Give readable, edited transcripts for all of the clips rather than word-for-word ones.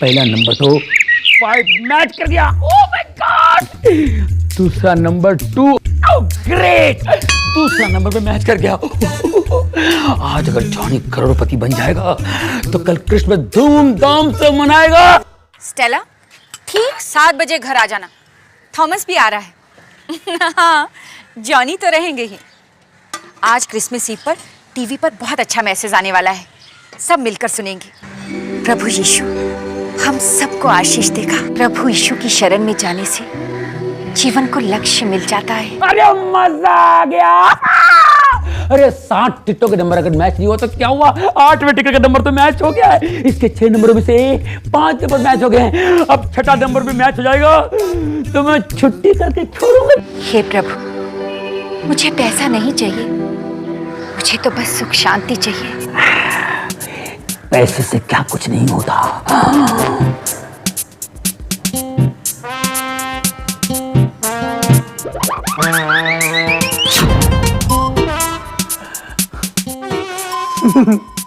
पहला नंबर तो 5 मैच कर गया, ओह माय गॉड। दूसरा नंबर 2, ओह ग्रेट, दूसरा नंबर पे मैच कर गया। आज अगर जॉनी करोड़पति बन जाएगा तो कल क्रिसमस धूमधाम से मनाएगा। स्टेला, ठीक 7 बजे घर आ जाना, थॉमस भी आ रहा है। हाँ, जॉनी तो रहेंगे ही। आज क्रिसमस ईव पर टीवी पर बहुत अच्छा मैसेज आने वाला है, सब मिलकर सुनेंगे। प्रभु यीशु हम सबको आशीष देगा। प्रभु यीशु की शरण में जाने से जीवन को लक्ष्य मिल जाता है। अरे मजा आ गया। अरे 60 टिकटों के नंबर अगर मैच नहीं हुआ तो क्या हुआ, 8वें टिकट का नंबर तो मैच हो गया है। इसके 6 नंबरों में से 5 नंबर मैच हो गए हैं। अब 6ठा नंबर पे मैच हो जाएगा तो मैं छुट्टी करके छोड़ूंगा। हे प्रभु, मुझे पैसा नहीं चाहिए, मुझे तो बस सुख शांति चाहिए। पैसे से क्या कुछ नहीं होता।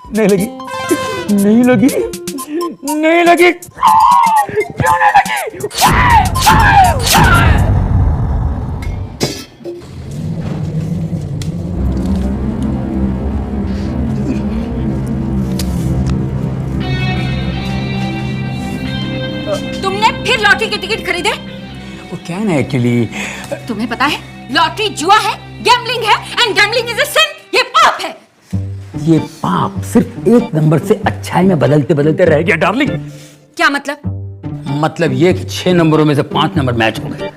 नहीं लगी, नहीं लगी, नहीं लगी, क्यों नहीं लगी? तुमने फिर लॉटरी के टिकट खरीदे? वो क्या है ना, एक्चुअली तुम्हें पता है लॉटरी जुआ है, गैम्बलिंग है, एंड गैम्बलिंग इज अ सिन, ये पाप है। ये पाप सिर्फ एक नंबर से अच्छाई में बदलते बदलते रह गया डार्लिंग। क्या मतलब? मतलब ये कि 6 नंबरों में से 5 नंबर मैच हो गए।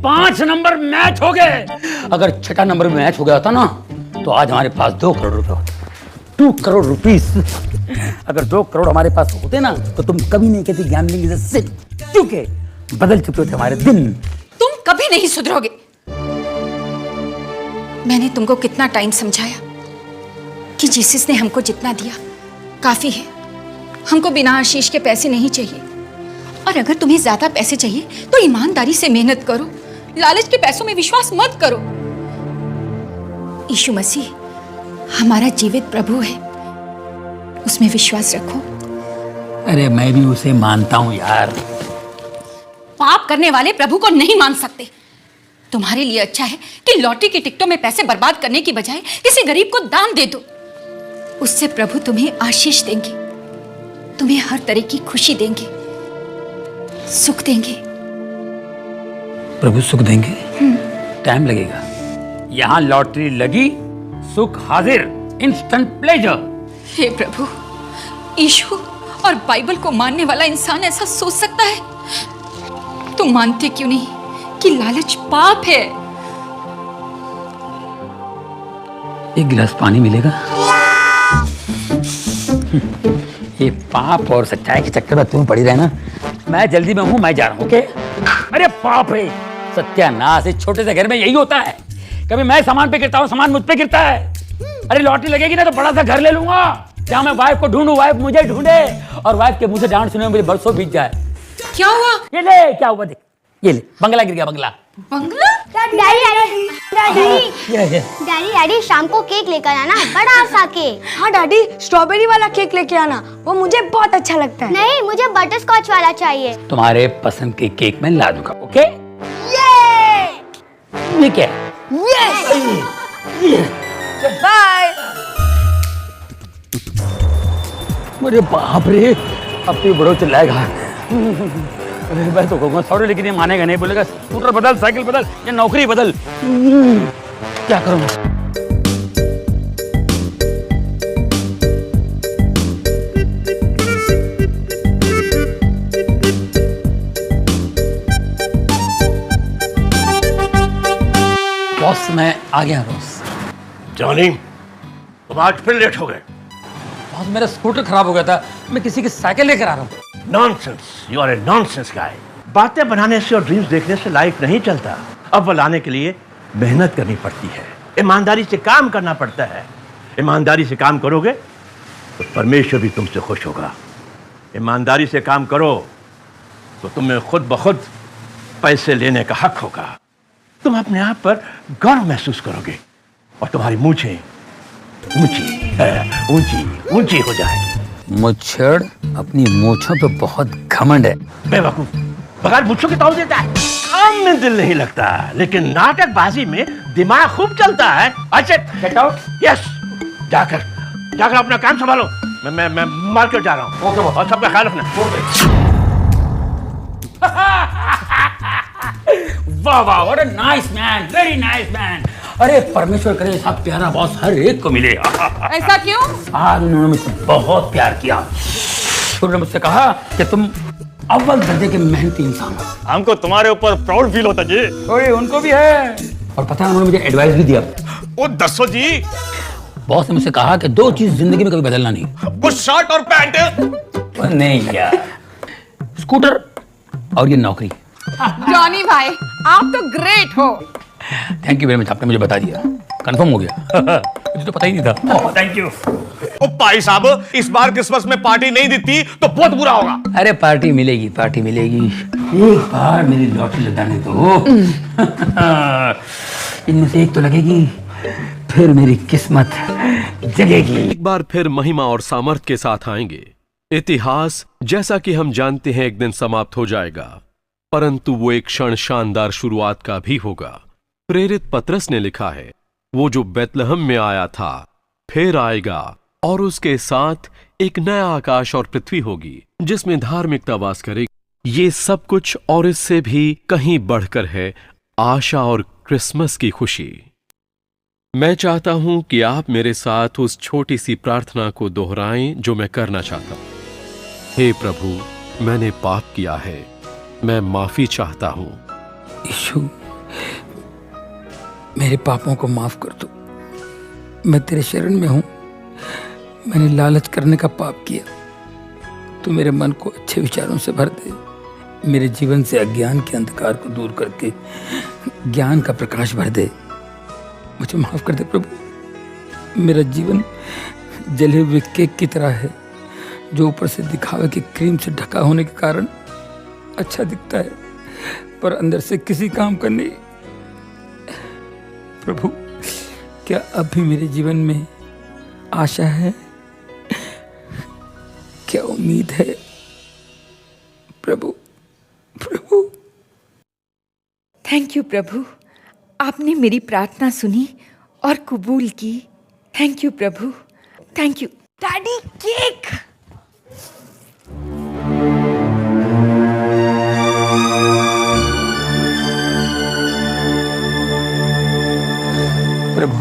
5 नंबर मैच हो गए। अगर 6ठा नंबर में मैच हो गया होता ना तो आज हमारे पास 2 करोड़ रुपए होते। 2 करोड़ रुपीस। अगर 2 करोड़ हमारे पास होते ना तो तुम कभी नहीं कहती गैम्बलिंग इज अ सिन, क्योंकि बदल चुके थे हमारे दिन। तुम कभी नहीं सुधरोगे। मैंने तुमको कितना टाइम समझाया कि जीसस ने हमको जितना दिया काफी है, हमको बिना आशीष के पैसे नहीं चाहिए। और अगर तुम्हें ज्यादा पैसे चाहिए तो ईमानदारी से मेहनत करो, लालच के पैसों में विश्वास मत करो। यीशु मसीह हमारा जीवित प्रभु है, उसमें विश्वास रखो। अरे मैं भी उसे मानता हूं यार। पाप करने वाले प्रभु को नहीं मान सकते। तुम्हारे लिए अच्छा है कि लॉटरी की टिकटों में पैसे बर्बाद करने की बजाय किसी गरीब को दान दे दो। उससे प्रभु तुम्हें आशीष देंगे, तुम्हें हर तरह की खुशी देंगे, सुख देंगे। प्रभु सुख देंगे, टाइम लगेगा। यहाँ लॉटरी लगी, सुख हाजिर, इंस्टेंट प्लेजर। हे प्रभु, यीशु और बाइबल को मानने वाला इंसान ऐसा सोच सकता है? तुम मानते क्यों नहीं कि लालच पाप है? एक गिलास पानी मिलेगा? ये पाप और सच्चाई के चक्कर में तुम पड़ी रहना। मैं जल्दी में हूं, मैं जा रहा हूं। ओके? अरे पाप है, सत्यानाश। इस छोटे से घर में यही होता है। कभी मैं सामान पे गिरता हूं, सामान मुझ पे गिरता है। अरे लॉटरी लगेगी ना तो बड़ा सा घर ले लूंगा, जहां मैं वाइफ को ढूंढूं, वाइफ मुझे ढूंढे, और वाइफ के मुंह से डांट सुने मुझे बरसों बीत जाए। क्या हुआ? ये ले, क्या हुआ देख, ये ले, बंगला गिर गया, बंगला। बंगला? डैडी शाम को केक लेकर आना, बड़ा सा केक। हाँ डैडी, स्ट्रॉबेरी वाला केक लेके आना, वो मुझे बहुत अच्छा लगता है। नहीं, मुझे बटर स्कॉच वाला चाहिए। तुम्हारे पसंद के केक मैं ला दूंगा। ओके? ये क्या है? बाय। अरे बाप रे, अब तो बड़ो चिल्लाएगा। अरे मैं तो कहूँगा सॉरी, लेकिन ये मानेगा नहीं, बोलेगा स्कूटर बदल, साइकिल बदल, या नौकरी बदल। क्या करूँ? बॉस मैं आ गया बॉस। जॉनी, तुम आज फिर लेट हो गए। बॉस मेरा स्कूटर खराब हो गया था, मैं किसी की साइकिल लेकर आ रहा हूँ। Nonsense, you are a nonsense guy. बातें बनाने से और ड्रीम्स देखने से लाइफ नहीं चलता। अव्वल आने के लिए मेहनत करनी पड़ती है, ईमानदारी से काम करना पड़ता है। ईमानदारी से काम करोगे तो परमेश्वर भी तुमसे खुश होगा। ईमानदारी से काम करो तो तुम्हें खुद ब खुद पैसे लेने का हक होगा। तुम अपने आप पर गर्व महसूस करोगे और तुम्हारी मूंछें ऊंची ऊंची ऊंची हो जाएगी। मुच्छड़ अपनी मूंछों पे बहुत घमंड है। बेवकूफ, बगैर मूंछों के ताव देता है। काम में दिल नहीं लगता, लेकिन नाटकबाजी में दिमाग खूब चलता है। अच्छा गेट आउट। यस, जाकर अपना काम संभालो। मैं मार्केट जा रहा हूँ। ओके, और सबका ख्याल रखना। वाह वाह, what a nice man, very nice man. अरे परमेश्वर करे ऐसा प्यारा बॉस हर एक को मिले। ऐसा क्यों? आज उन्होंने मुझसे बहुत प्यार किया। उन्होंने मुझसे कहा कि तुम अव्वल दर्जे के मेहनती इंसान हो। हमको तुम्हारे ऊपर प्राउड फील होता जी। अरे उनको भी है। और पता है उन्होंने मुझे एडवाइस भी दिया। ओ दसो जी। बॉस ने मुझसे कहा कि 2 चीज जिंदगी में कभी बदलना नहीं। कुछ शर्ट और पैंट। नहीं यार, स्कूटर और ये नौकरी। जॉनी भाई, आप तो ग्रेट हो। थैंक यू वेरी मच, आपने मुझे बता दिया, कंफर्म हो गया। मुझे तो पता ही नहीं था। Thank you. ओ भाई साहब, इस बार क्रिसमस में पार्टी नहीं देती तो बहुत बुरा होगा। अरे पार्टी मिलेगी, पार्टी मिलेगी। एक बार मेरी लॉटरी लगाने दो। इनमें से एक तो लगेगी, फिर मेरी किस्मत जगेगी। एक बार फिर महिमा और सामर्थ के साथ आएंगे। इतिहास जैसा कि हम जानते हैं एक दिन समाप्त हो जाएगा, परंतु वो एक क्षण शानदार शुरुआत का भी होगा। प्रेरित पतरस ने लिखा है, वो जो बेतलहम में आया था फिर आएगा, और उसके साथ एक नया आकाश और पृथ्वी होगी जिसमें धार्मिकता वास करेगी। ये सब कुछ और इससे भी कहीं बढ़कर है आशा और क्रिसमस की खुशी। मैं चाहता हूं कि आप मेरे साथ उस छोटी सी प्रार्थना को दोहराएं जो मैं करना चाहता हूं। हे प्रभु, मैंने पाप किया है, मैं माफी चाहता हूं। यीशु, मेरे पापों को माफ कर दो। मैं तेरे शरण में हूं। मैंने लालच करने का पाप किया। तू मेरे मन को अच्छे विचारों से भर दे। मेरे जीवन से अज्ञान के अंधकार को दूर करके ज्ञान का प्रकाश भर दे। मुझे माफ कर दे प्रभु। मेरा जीवन जले हुए केक की तरह है, जो ऊपर से दिखावे की क्रीम से ढका होने के कारण अच्छा दिखता है, पर अंदर से किसी काम का नहीं। प्रभु, क्या अब भी मेरे जीवन में आशा है? क्या उम्मीद है? प्रभु, प्रभु। थैंक यू प्रभु, आपने मेरी प्रार्थना सुनी और कबूल की। थैंक यू प्रभु, थैंक यू। Daddy, cake. प्रभु,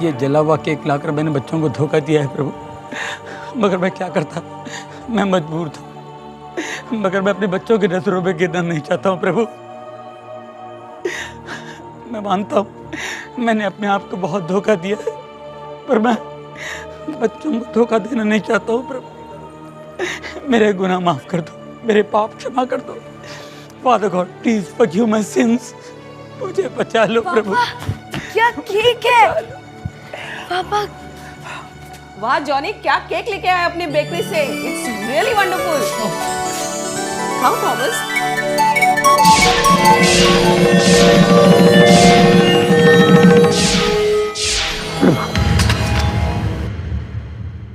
ये जला हुआ केक लाकर मैंने बच्चों को धोखा दिया है प्रभु। मगर मैं क्या करता, मैं मजबूर था। मगर मैं अपने बच्चों की नजरों में गिरना नहीं चाहता हूँ प्रभु। मैं मानता हूँ मैंने अपने आप को बहुत धोखा दिया है, पर मैं बच्चों को धोखा देना नहीं चाहता हूँ प्रभु। मेरे गुनाह माफ कर दो, मेरे पाप क्षमा कर दो। Father God, please forgive my since. मुझे बचा लो प्रभु। क्या केक है पापा? वाह जॉनी, क्या केक लेके आया अपने बेकरी से। It's really wonderful. खाओ थॉमस।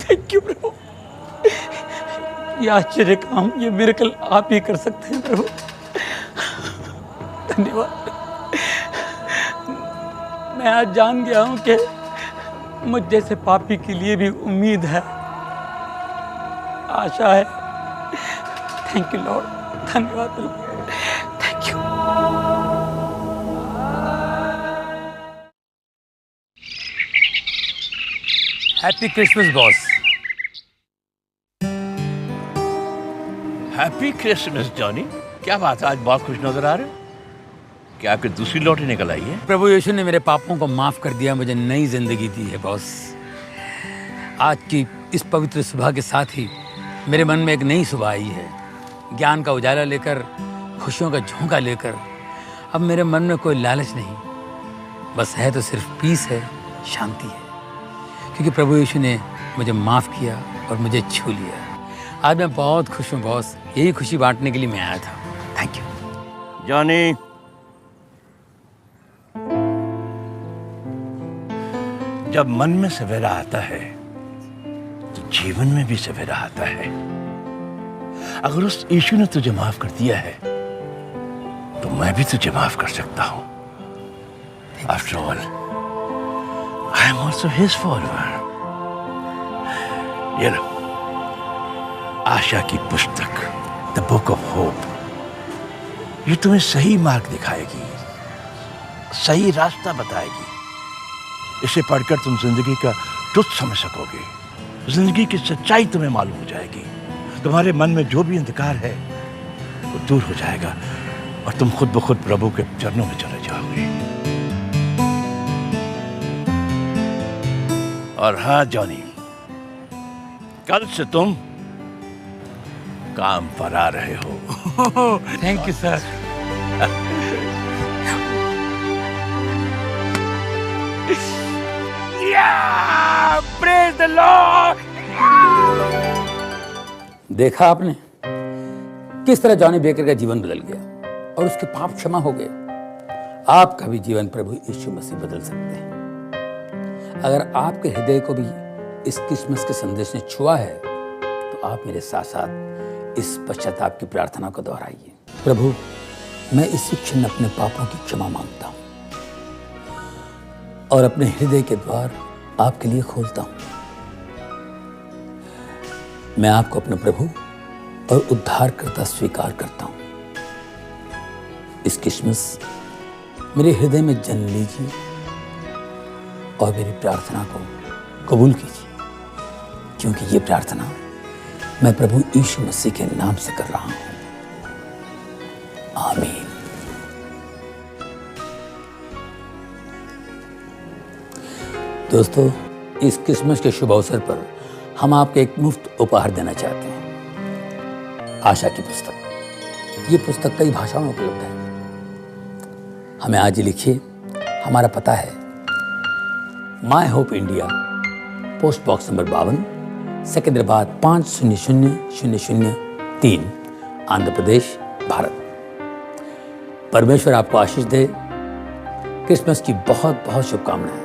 थैंक यू प्रभु। ये आश्चर्य काम, ये मिरेकल आप ही कर सकते हैं प्रभु। धन्यवाद। मैं आज जान गया हूं कि मुझ जैसे पापी के लिए भी उम्मीद है, आशा है। Thank you lord. धन्यवाद प्रभु। Thank you. Happy Christmas boss. Happy Christmas Johnny. क्या बात है, आज बहुत खुश नजर आ रहे हो। क्या आपकी दूसरी लॉटरी निकल आई है? प्रभु यीशु ने मेरे पापों को माफ कर दिया, मुझे नई जिंदगी दी है बॉस। आज की इस पवित्र सुबह के साथ ही मेरे मन में एक नई सुबह आई है, ज्ञान का उजाला लेकर, खुशियों का झोंका लेकर। अब मेरे मन में कोई लालच नहीं, बस है तो सिर्फ पीस है, शांति है, क्योंकि प्रभु यीशु ने मुझे माफ किया और मुझे छू लिया। आज मैं बहुत खुश हूँ बॉस। यही खुशी बांटने के लिए मैं आया था। Thank you Johnny. जब मन में सवेरा आता है तो जीवन में भी सवेरा आता है। अगर उस यीशु ने तुझे माफ कर दिया है तो मैं भी तुझे माफ कर सकता हूं। After all I am also his follower. ये लो, आशा की पुस्तक, द बुक ऑफ होप। ये तुम्हें सही मार्ग दिखाएगी, सही रास्ता बताएगी। इसे पढ़कर तुम जिंदगी का ट्रुथ समझ सकोगे, जिंदगी की सच्चाई तुम्हें मालूम हो जाएगी। तुम्हारे मन में जो भी अंधकार है वो दूर हो जाएगा और तुम खुद ब खुद प्रभु के चरणों में चले जाओगे। और हाँ जॉनी, कल से तुम काम पर आ रहे हो। Thank you sir. Praise the Lord. देखा आपने किस तरह जॉनी बेकर का जीवन बदल गया और उसके पाप क्षमा हो गए। आपका भी जीवन प्रभु यीशु मसीह बदल सकते हैं। अगर आपके हृदय को भी इस क्रिसमस के संदेश ने छुआ है तो आप मेरे साथ साथ इस पश्चाताप की प्रार्थना को दोहराइए। प्रभु, मैं इसी क्षण अपने पापों की क्षमा मांगता हूँ और अपने हृदय के द्वार आपके लिए खोलता हूँ। मैं आपको अपना प्रभु और उद्धारकर्ता स्वीकार करता हूँ। इस क्रिसमस मेरे हृदय में जन्म लीजिए और मेरी प्रार्थना को कबूल कीजिए, क्योंकि ये प्रार्थना मैं प्रभु यीशु मसीह के नाम से कर रहा हूँ। आमीन। दोस्तों, इस क्रिसमस के शुभ अवसर पर हम आपको एक मुफ्त उपहार देना चाहते हैं, आशा की पुस्तक। ये पुस्तक कई भाषाओं में उपलब्ध है। हमें आज ही लिखिए। हमारा पता है my hope India, post box number 52, Secunderabad 500003, Andhra Pradesh, Bharat. परमेश्वर आपको आशीष दे। क्रिसमस की बहुत बहुत शुभकामनाएं।